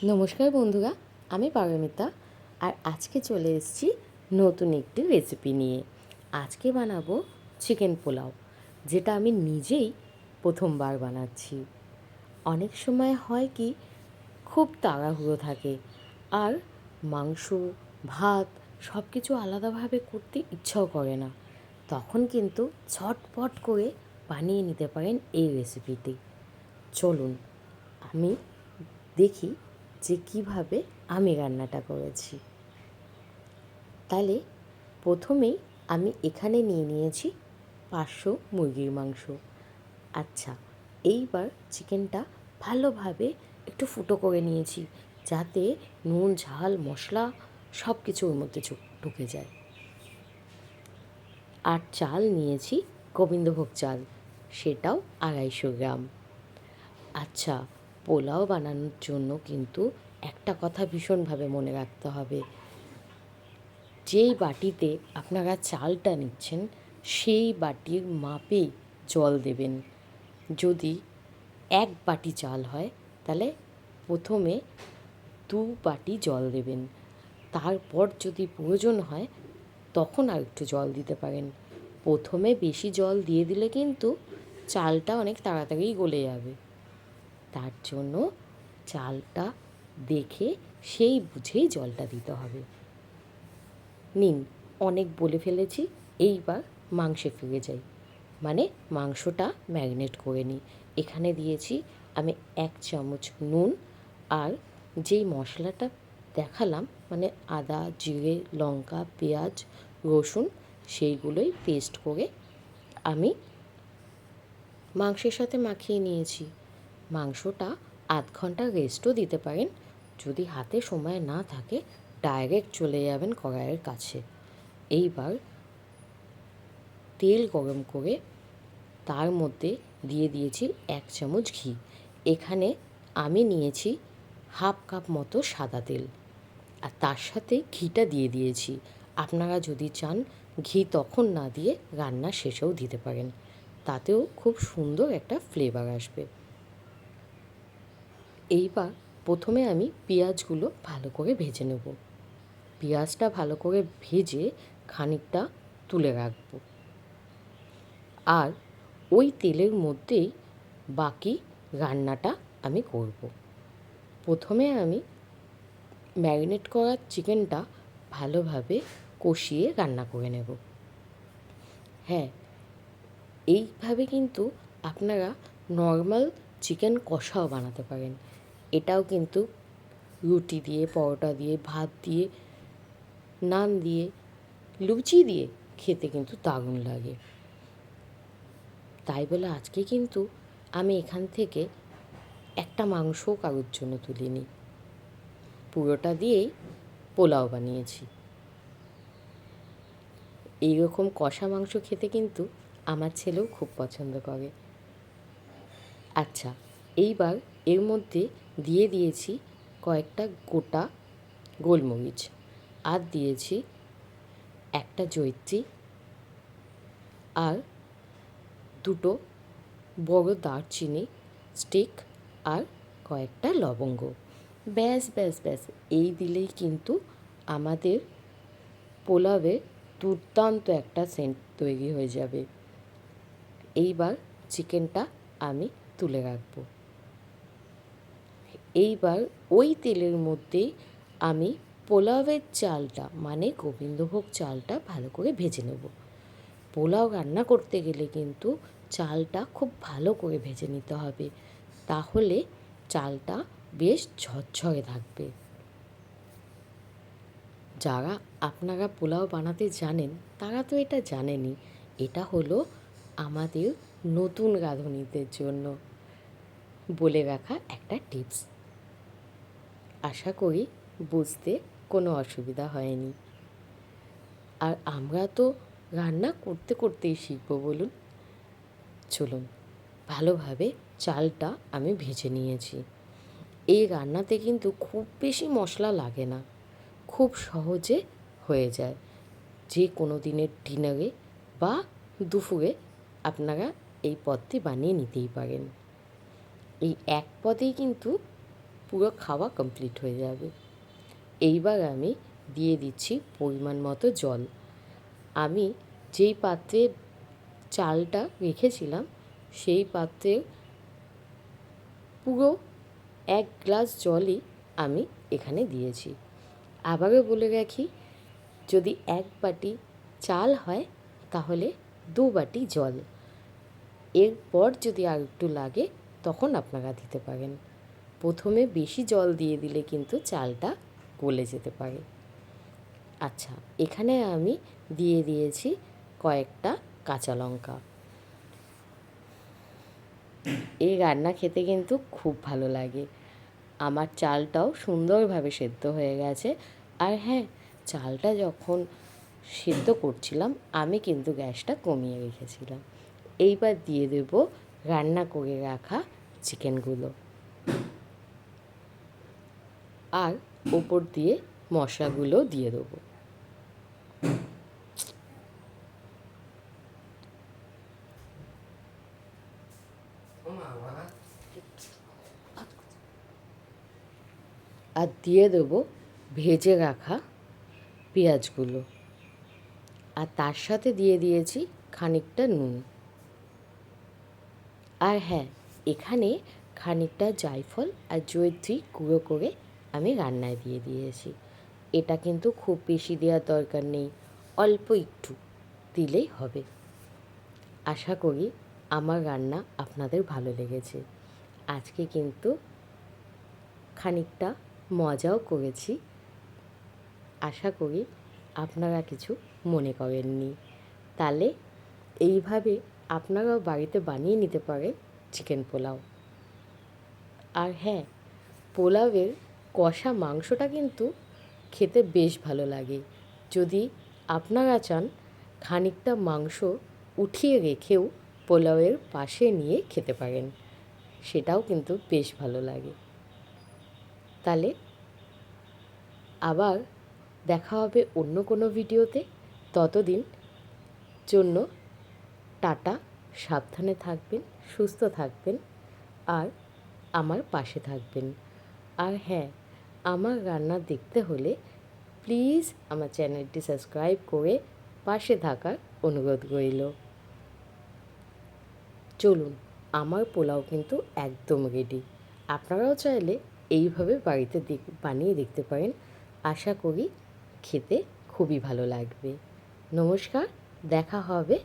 নমস্কার বন্ধুরা, আমি পারমিতা। আর আজকে চলে এসেছি নতুন একটি রেসিপি নিয়ে। আজকে বানাবো চিকেন পোলাও, যেটা আমি নিজেই প্রথমবার বানাচ্ছি। অনেক সময় হয় কি, খুব তাড়াহুড়ো থাকে আর মাংস, ভাত সব কিছু আলাদাভাবে করতে ইচ্ছাও করে না। তখন কিন্তু ঝটপট করে বানিয়ে নিতে পারেন এই রেসিপিটি। চলুন আমি দেখি যে কিভাবে আমি রান্নাটা করেছি। তাহলে প্রথমেই আমি এখানে নিয়ে নিয়েছি 500 মুরগির মাংস। আচ্ছা, এইবার চিকেনটা ভালোভাবে একটু ফুটো করে নিয়েছি, যাতে নুন, ঝাল, মশলা সব কিছু ওর মধ্যে ঢুকে যায়। আর চাল নিয়েছি গোবিন্দভোগ চাল, সেটাও 250 গ্রাম। আচ্ছা, পোলাও বানানোর জন্য কিন্তু একটা কথা ভীষণভাবে মনে রাখতে হবে। যেই বাটিতে আপনারা চালটা নিচ্ছেন, সেই বাটির মাপেই জল দেবেন। যদি 1 বাটি চাল হয়, তাহলে প্রথমে 2 বাটি জল দেবেন। তারপর যদি প্রয়োজন হয় তখন আর একটু জল দিতে পারেন। প্রথমে বেশি জল দিয়ে দিলে কিন্তু চালটা অনেক তাড়াতাড়ি গলে যাবে। তার জন্য চালটা দেখে সেই বুঝেই জলটা দিতে হবে। নিন, অনেক বলে ফেলেছি, এইবার মাংসে ফিরে যাই। মানে মাংসটা ম্যারিনেট করে নিই। এখানে দিয়েছি আমি 1 চামচ নুন, আর যেই মশলাটা দেখালাম, মানে আদা, জিরে, লঙ্কা, পেঁয়াজ, রসুন, সেইগুলোই পেস্ট করে আমি মাংসের সাথে মাখিয়ে নিয়েছি। মাংসটা 1/2 ঘন্টা রেস্টও দিতে পারেন। যদি হাতে সময় না থাকে, ডাইরেক্ট চলে যাবেন কড়াইয়ের কাছে। এইবার তেল গরম করে তার মধ্যে দিয়ে দিয়েছি 1 চামচ ঘি। এখানে আমি নিয়েছি 1/2 কাপ মতো সাদা তেল, আর তার সাথে ঘিটা দিয়ে দিয়েছি। আপনারা যদি চান ঘি তখন না দিয়ে রান্না শেষেও দিতে পারেন, তাতেও খুব সুন্দর একটা ফ্লেভার আসবে। এইবার প্রথমে আমি পেঁয়াজগুলো ভালো করে ভেজে নেব। পেঁয়াজটা ভালো করে ভেজে খানিকটা তুলে রাখবো। আর ওই তেলের মধ্যেই বাকি রান্নাটা আমি করব। প্রথমে আমি ম্যারিনেট করা চিকেনটা ভালোভাবে কষিয়ে রান্না করে নেব। হ্যাঁ, এইভাবে কিন্তু আপনারা নর্মাল চিকেন কষাও বানাতে পারেন। এটাও কিন্তু রুটি দিয়ে, পরোটা দিয়ে, ভাত দিয়ে, নান দিয়ে, লুচি দিয়ে খেতে কিন্তু দারুণ লাগে। তাই বলে আজকে কিন্তু আমি এখান থেকে একটা মাংসও কারোর জন্য তুলিনি, পুরোটা দিয়েই পোলাও বানিয়েছি। এইরকম কষা মাংস খেতে কিন্তু আমার ছেলেও খুব পছন্দ করে। আচ্ছা, এইবার এর মধ্যে দিয়ে দিয়েছি কয়েকটা গোটা গোলমরিচ, আর দিয়েছি একটা জয়িত্রী, আর 2টো বড় দারচিনি স্টিক, আর কয়েকটা লবঙ্গ। ব্যাস ব্যাস ব্যাস, এই দিলেই কিন্তু আমাদের পোলাওয়ে দুর্দান্ত একটা সেন্ট তৈরি হয়ে যাবে। এইবার চিকেনটা আমি তুলে রাখব। এইবার ওই তেলের মধ্যেই আমি পোলাওয়ের চালটা, মানে গোবিন্দভোগ চালটা ভালো করে ভেজে নেব। পোলাও রান্না করতে গেলে কিন্তু চালটা খুব ভালো করে ভেজে নিতে হবে, তাহলে চালটা বেশ ঝরঝরে থাকবে। যারা আপনারা পোলাও বানাতে জানেন তারা তো এটা জানেনই, এটা হলো আমাদের নতুন রাঁধুনিদের জন্য বলে রাখা একটা টিপস। আশা করি বুঝতে কোনো অসুবিধা হয়নি। আর আমরা তো রান্না করতে করতেই শিখবো, বলুন। চলুন, ভালোভাবে চালটা আমি ভেজে নিয়েছি। এই রান্নাতে কিন্তু খুব বেশি মশলা লাগে না, খুব সহজে হয়ে যায়। যে কোনো দিনের ডিনারে বা দুপুরে আপনারা এই পদটি বানিয়ে নিতেই পারেন। এই এক পদেই কিন্তু পুরো খাওয়া কমপ্লিট হয়ে যাবে। এইবার আমি দিয়ে দিচ্ছি পরিমাণ মতো জল। আমি যেই পাত্রে চালটা রেখেছিলাম সেই পাত্রে পুরো 1 গ্লাস জলই আমি এখানে দিয়েছি। আবারও বলে রাখি, যদি 1 বাটি চাল হয় তাহলে 2 বাটি জল। এরপর যদি আর একটু লাগে তখন আপনারা দিতে পারেন। প্রথমে বেশি জল দিয়ে দিলে কিন্তু চালটা গলে যেতে পারে। আচ্ছা, এখানে আমি দিয়ে দিয়েছি কয়েকটা কাঁচা লঙ্কা। এই রান্না খেতে কিন্তু খুব ভালো লাগে। আমার চালটাও সুন্দরভাবে সেদ্ধ হয়ে গেছে। আর হ্যাঁ, চালটা যখন সেদ্ধ করছিলাম আমি কিন্তু গ্যাসটা কমিয়ে রেখেছিলাম। এইবার দিয়ে দেব রান্না করে রাখা চিকেনগুলো, আর ওপর দিয়ে মশলাগুলো দিয়ে দেবো। আর দিয়ে দেবো ভেজে রাখা পেঁয়াজগুলো, আর তার সাথে দিয়ে দিয়েছি খানিকটা নুন। আর হ্যাঁ, এখানে খানিকটা জায়ফল আর জয়িত্রী গুঁড়ো করে আমি রান্নায় দিয়ে দিয়েছি। এটা কিন্তু খুব বেশি দেওয়ার দরকার নেই, অল্প একটু দিলেই হবে। আশা করি আমার রান্না আপনাদের ভালো লেগেছে। আজকে কিন্তু খানিকটা মজাও করেছি। আশা করি আপনারা কিছু মনে করেননি। তাহলে এইভাবে আপনারাও বাড়িতে বানিয়ে নিতে পারেন চিকেন পোলাও। আর হ্যাঁ, পোলাওয়ের কষা মাংসটা কিন্তু খেতে বেশ ভালো লাগে। যদি আপনারা চান খানিকটা মাংস উঠিয়ে রেখেও পোলাওয়ের পাশে নিয়ে খেতে পারেন, সেটাও কিন্তু বেশ ভালো লাগে। তাহলে আবার দেখা হবে অন্য কোনো ভিডিওতে। ততদিন জন্য টাটা, সাবধানে থাকবেন, সুস্থ থাকবেন, আর আমার পাশে থাকবেন। আর হ্যাঁ, আমার রান্না দেখতে হলে প্লিজ আমার চ্যানেলটি সাবস্ক্রাইব করে পাশে থাকার অনুরোধ রইল। চলুন, আমার পোলাও কিন্তু একদম রেডি। আপনারাও চাইলে এইভাবে বাড়িতে বানিয়ে দেখতে পারেন। আশা করি খেতে খুবই ভালো লাগবে। নমস্কার, দেখা হবে